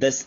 10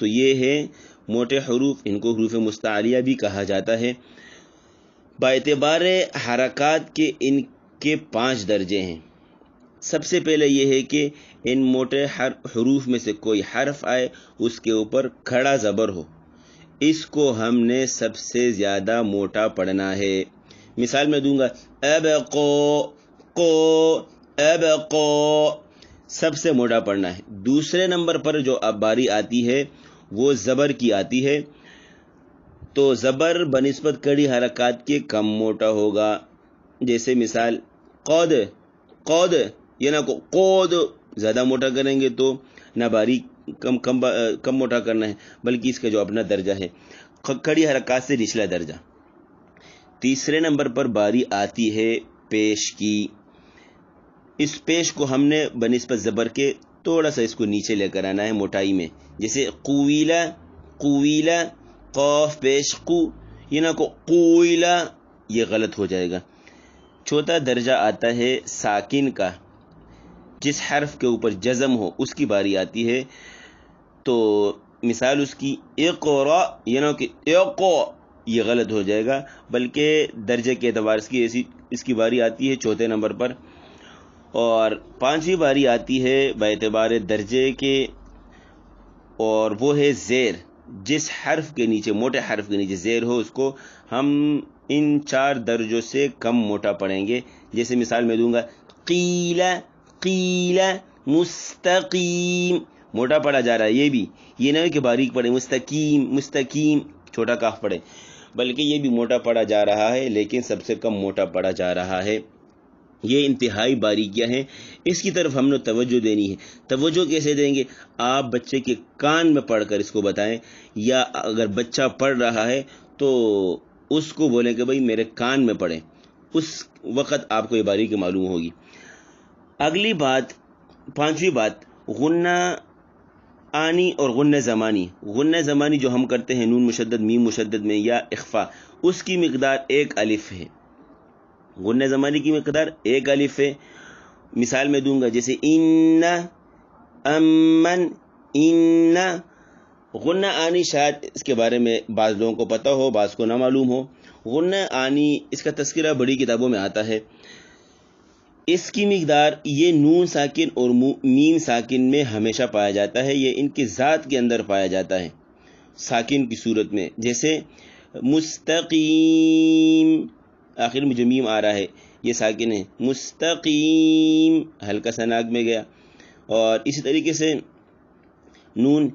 تو یہ ہے موٹے حروف، ان کو حروف مستعلیہ بھی کہا جاتا ہے۔ باعتبار حرکات کے ان کے 5 درجے ہیں۔ سب سے پہلے یہ ہے کہ ان موٹے حروف میں سے کوئی حرف آئے، اس کے اوپر کھڑا زبر ہو، اس کو ہم نے سب سے زیادہ موٹا پڑھنا ہے۔ مثال میں دوں گا، ابقو، قو، ابقو، سب سے موٹا پڑھنا ہے۔ دوسرے نمبر پر جو اب باری آتی ہے وہ زبر کی آتی ہے، تو زبر بنسبت کڑی حرکات کے کم موٹا ہوگا۔ جیسے مثال قود، قود، یہ نہ قود زیادہ موٹا کریں گے تو نہ باری کم موٹا کرنا ہے، بلکہ اس کا جو اپنا درجہ ہے کڑی حرکات سے نچلا درجہ۔ تیسرے نمبر پر باری آتی ہے پیش کی۔ اس پیش کو ہم نے بنسبت زبر کے تھوڑا سا اس کو نیچے لے کر آنا ہے موٹائی میں۔ جیسے قویلہ، قویلہ، قاف پیش قو، یہ نہ قویلہ، یہ غلط ہو جائے گا۔ چوتھا درجہ آتا ہے ساکن کا، جس حرف کے اوپر جزم ہو اس کی باری آتی ہے، تو مثال اس کی اقرا، یہ نہ کہ اقو، یہ غلط ہو جائے گا، بلکہ درجے کے اعتبار سے اس کی باری آتی ہے چوتھے نمبر پر۔ اور 5ویں باری آتی ہے باعتبار درجے کے، اور وہ ہے زیر۔ جس حرف کے نیچے، موٹے حرف کے نیچے زیر ہو، اس کو ہم ان 4 درجوں سے کم موٹا پڑھیں گے۔ جیسے مثال میں دوں گا، قیل، قیل، مستقیم، موٹا پڑھا جا رہا ہے، یہ بھی، یہ نہیں کہ باریک پڑھے، مستقیم، مستقیم، چھوٹا کاف پڑھے، بلکہ یہ بھی موٹا پڑھا جا رہا ہے، لیکن سب سے کم موٹا پڑھا جا رہا ہے۔ یہ انتہائی باریکیاں ہیں، اس کی طرف ہم نے توجہ دینی ہے۔ توجہ کیسے دیں گے؟ آپ بچے کے کان میں پڑھ کر اس کو بتائیں، یا اگر بچہ پڑھ رہا ہے تو اس کو بولیں کہ بھائی میرے کان میں پڑھیں، اس وقت آپ کو یہ باریکی معلوم ہوگی۔ اگلی بات، 5ویں بات، غنہ آنی اور غنہ زمانی۔ غنہ زمانی جو ہم کرتے ہیں نون مشدد میم مشدد میں یا اخفا، اس کی مقدار 1 الف ہے۔ غنہ زمانی کی مقدار 1 الف ہے۔ مثال میں دوں گا، جیسے ان، امن، ان۔ غنہ آنی شاید اس کے بارے میں بعض لوگوں کو پتہ ہو، بعض کو نہ معلوم ہو۔ غنہ آنی، اس کا تذکرہ بڑی کتابوں میں آتا ہے۔ اس کی مقدار یہ نون ساکن اور میم ساکن میں ہمیشہ پایا جاتا ہے، یہ ان کی ذات کے اندر پایا جاتا ہے ساکن کی صورت میں۔ جیسے مستقیم، آخر میں جو میم آ رہا ہے یہ ساکن ہے، مستقیم، ہلکا سا ناک میں گیا۔ اور اسی طریقے سے نون،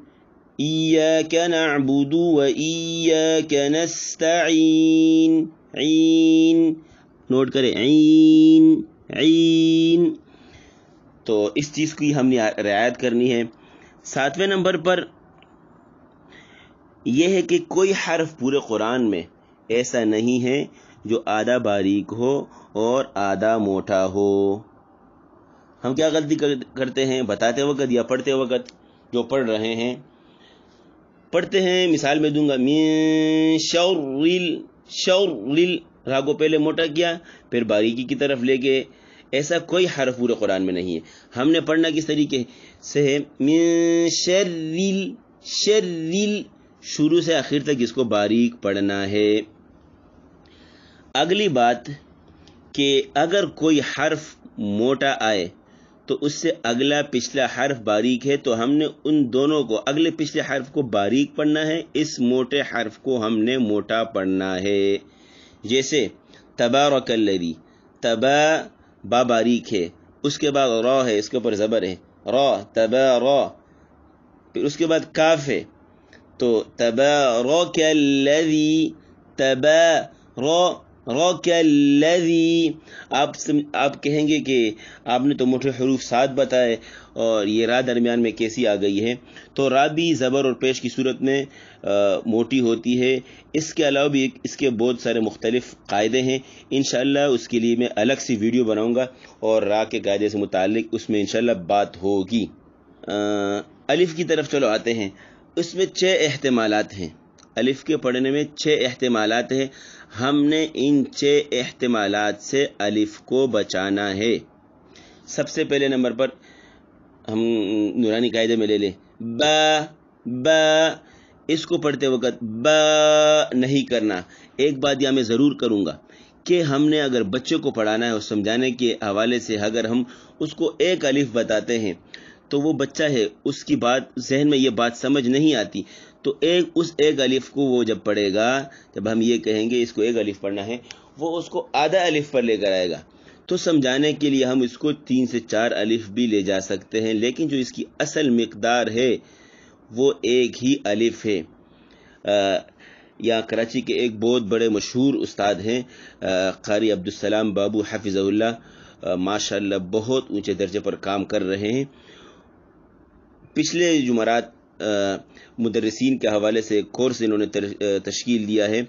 ایاک نعبد و ایاک نستعین، عین، نوٹ کریں، عین، عین، تو اس چیز کی ہم نے رعایت کرنی ہے۔ 7ویں نمبر پر یہ ہے کہ کوئی حرف پورے قرآن میں ایسا نہیں ہے جو آدھا باریک ہو اور آدھا موٹا ہو۔ ہم کیا غلطی کرتے ہیں بتاتے وقت یا پڑھتے وقت؟ جو پڑھ رہے ہیں پڑھتے ہیں، مثال میں دوں گا، من شر، را کو پہلے موٹا کیا پھر باریکی کی طرف لے گئے، ایسا کوئی حرف پورے قرآن میں نہیں ہے۔ ہم نے پڑھنا کس طریقے سے ہے؟ من شر، شروع سے آخر تک اس کو باریک پڑھنا ہے۔ اگلی بات کہ اگر کوئی حرف موٹا آئے تو اس سے اگلا پچھلا حرف باریک ہے، تو ہم نے ان دونوں کو، اگلے پچھلے حرف کو باریک پڑھنا ہے، اس موٹے حرف کو ہم نے موٹا پڑھنا ہے۔ جیسے تبارک الذی، تبا، با باریک ہے، اس کے بعد را ہے، اس کے اوپر زبر ہے، را، تبارا، پھر اس کے بعد کاف ہے، تو تبارک الذی، تبارک الذی۔ آپ کہیں گے کہ آپ نے تو موٹے حروف 7 بتائے اور یہ را درمیان میں کیسی آ گئی ہے؟ تو را بھی زبر اور پیش کی صورت میں موٹی ہوتی ہے۔ اس کے علاوہ بھی اس کے بہت سارے مختلف قاعدے ہیں، انشاءاللہ اس کے لیے میں الگ سی ویڈیو بناؤں گا، اور را کے قاعدے سے متعلق اس میں انشاءاللہ بات ہوگی۔ الف کی طرف چلو آتے ہیں، اس میں 6 احتمالات ہیں۔ الف کے پڑھنے میں 6 احتمالات ہیں، ہم نے ان 6 احتمالات سے الف کو بچانا ہے۔ سب سے پہلے نمبر پر ہم نورانی قاعدے میں لے لیں، با، با، اس کو پڑھتے وقت با نہیں کرنا۔ ایک بات یہاں میں ضرور کروں گا کہ ہم نے اگر بچے کو پڑھانا ہے اور سمجھانے کے حوالے سے اگر ہم اس کو ایک الف بتاتے ہیں تو وہ بچہ ہے، اس کی بات ذہن میں یہ بات سمجھ نہیں آتی، تو اس ایک الف کو وہ جب پڑھے گا، جب ہم یہ کہیں گے اس کو ایک الف پڑھنا ہے، وہ اس کو آدھا الف پر لے کر آئے گا۔ تو سمجھانے کے لیے ہم اس کو 3 سے 4 الف بھی لے جا سکتے ہیں، لیکن جو اس کی اصل مقدار ہے وہ ایک ہی الف ہے۔ یہاں کراچی کے ایک بہت بڑے مشہور استاد ہیں قاری عبدالسلام بابو حفظہ اللہ، ماشاءاللہ بہت اونچے درجے پر کام کر رہے ہیں۔ پچھلے جمعرات مدرسین کے حوالے سے ایک کورس انہوں نے تشکیل دیا ہے،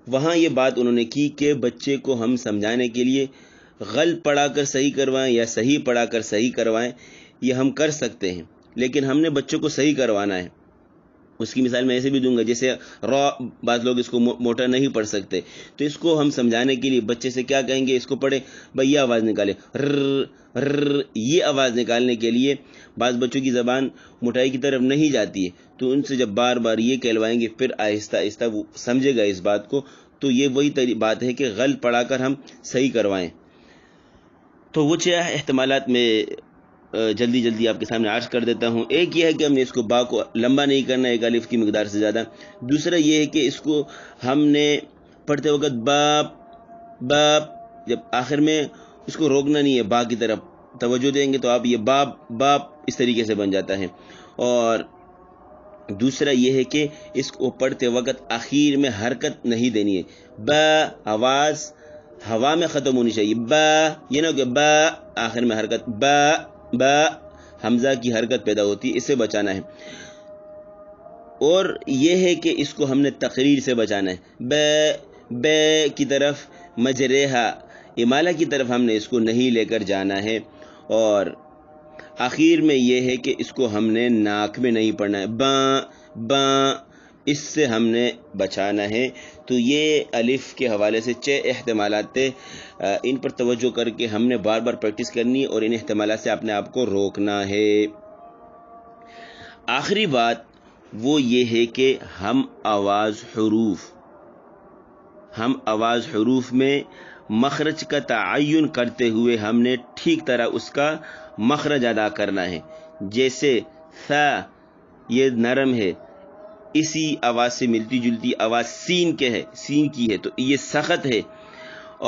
وہاں یہ بات انہوں نے کی کہ بچے کو ہم سمجھانے کے لیے غلط پڑھا کر صحیح کروائیں یا صحیح پڑھا کر صحیح کروائیں، یہ ہم کر سکتے ہیں، لیکن ہم نے بچوں کو صحیح کروانا ہے۔ اس کی مثال میں ایسے بھی دوں گا، جیسے را، بعض لوگ اس کو موٹا نہیں پڑھ سکتے، تو اس کو ہم سمجھانے کے لیے بچے سے کیا کہیں گے، اس کو پڑھے بھائی یہ آواز نکالے، یہ آواز نکالنے کے لیے بعض بچوں کی زبان موٹائی کی طرف نہیں جاتی ہے، تو ان سے جب بار بار یہ کہلوائیں گے پھر آہستہ آہستہ وہ سمجھے گا اس بات کو۔ تو یہ وہی بات ہے کہ غلط پڑھا کر ہم صحیح کروائیں۔ تو وہ 6 احتمالات میں جلدی آپ کے سامنے عرض کر دیتا ہوں۔ ایک یہ ہے کہ ہم نے اس کو با کو لمبا نہیں کرنا ایک الف کی مقدار سے زیادہ۔ دوسرا یہ ہے کہ اس کو ہم نے پڑھتے وقت باپ باپ، جب آخر میں اس کو روکنا نہیں ہے، با کی طرف توجہ دیں گے تو آپ یہ باپ باپ اس طریقے سے بن جاتا ہے۔ اور دوسرا یہ ہے کہ اس کو پڑھتے وقت آخر میں حرکت نہیں دینی ہے، با آواز ہوا میں ختم ہونی چاہیے، با، یہ نہ ہو کہ با آخر میں حرکت، با حمزہ کی حرکت پیدا ہوتی ہے، اس سے بچانا ہے۔ اور یہ ہے کہ اس کو ہم نے تقریر سے بچانا ہے، بے کی طرف مجریہا، امالہ کی طرف ہم نے اس کو نہیں لے کر جانا ہے۔ اور آخر میں یہ ہے کہ اس کو ہم نے ناک میں نہیں پڑھنا ہے، باں اس سے ہم نے بچانا ہے۔ تو یہ الف کے حوالے سے 6 احتمالات تھے، ان پر توجہ کر کے ہم نے بار بار پریکٹس کرنی اور ان احتمالات سے اپنے آپ کو روکنا ہے۔ آخری بات وہ یہ ہے کہ ہم آواز حروف میں مخرج کا تعین کرتے ہوئے ہم نے ٹھیک طرح اس کا مخرج ادا کرنا ہے۔ جیسے ثا یہ نرم ہے، اسی آواز سے ملتی جلتی آواز سین کی ہے تو یہ سخت ہے۔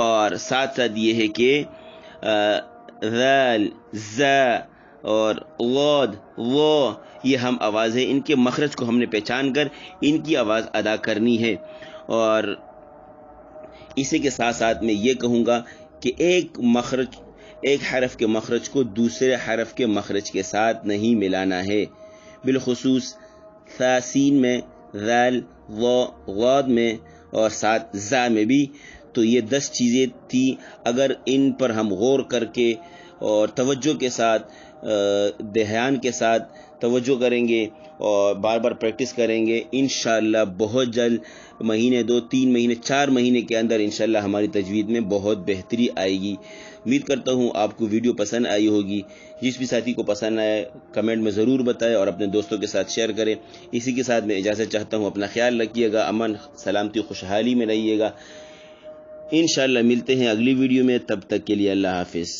اور ساتھ ساتھ یہ ہے کہ ذال، زا اور غاد، وہ یہ ہم آوازیں، ان کے مخرج کو ہم نے پہچان کر ان کی آواز ادا کرنی ہے۔ اور اسی کے ساتھ ساتھ میں یہ کہوں گا کہ ایک حرف کے مخرج کو دوسرے حرف کے مخرج کے ساتھ نہیں ملانا ہے، بالخصوص ثا سین میں، ذال غاد میں اور ساتھ زا میں بھی۔ تو یہ 10 چیزیں تھیں، اگر ان پر ہم غور کر کے اور توجہ کے ساتھ، دھیان کے ساتھ توجہ کریں گے اور بار بار پریکٹس کریں گے، انشاءاللہ بہت جلد مہینے 2 3 مہینے 4 مہینے کے اندر انشاءاللہ ہماری تجوید میں بہت بہتری آئے گی۔ امید کرتا ہوں آپ کو ویڈیو پسند آئی ہوگی۔ جس بھی ساتھی کو پسند آئے کمنٹ میں ضرور بتائیں اور اپنے دوستوں کے ساتھ شیئر کریں۔ اسی کے ساتھ میں اجازت چاہتا ہوں، اپنا خیال رکھیے گا، امن سلامتی خوشحالی میں رہیے گا۔ انشاءاللہ ملتے ہیں اگلی ویڈیو میں، تب تک کے لیے اللہ حافظ۔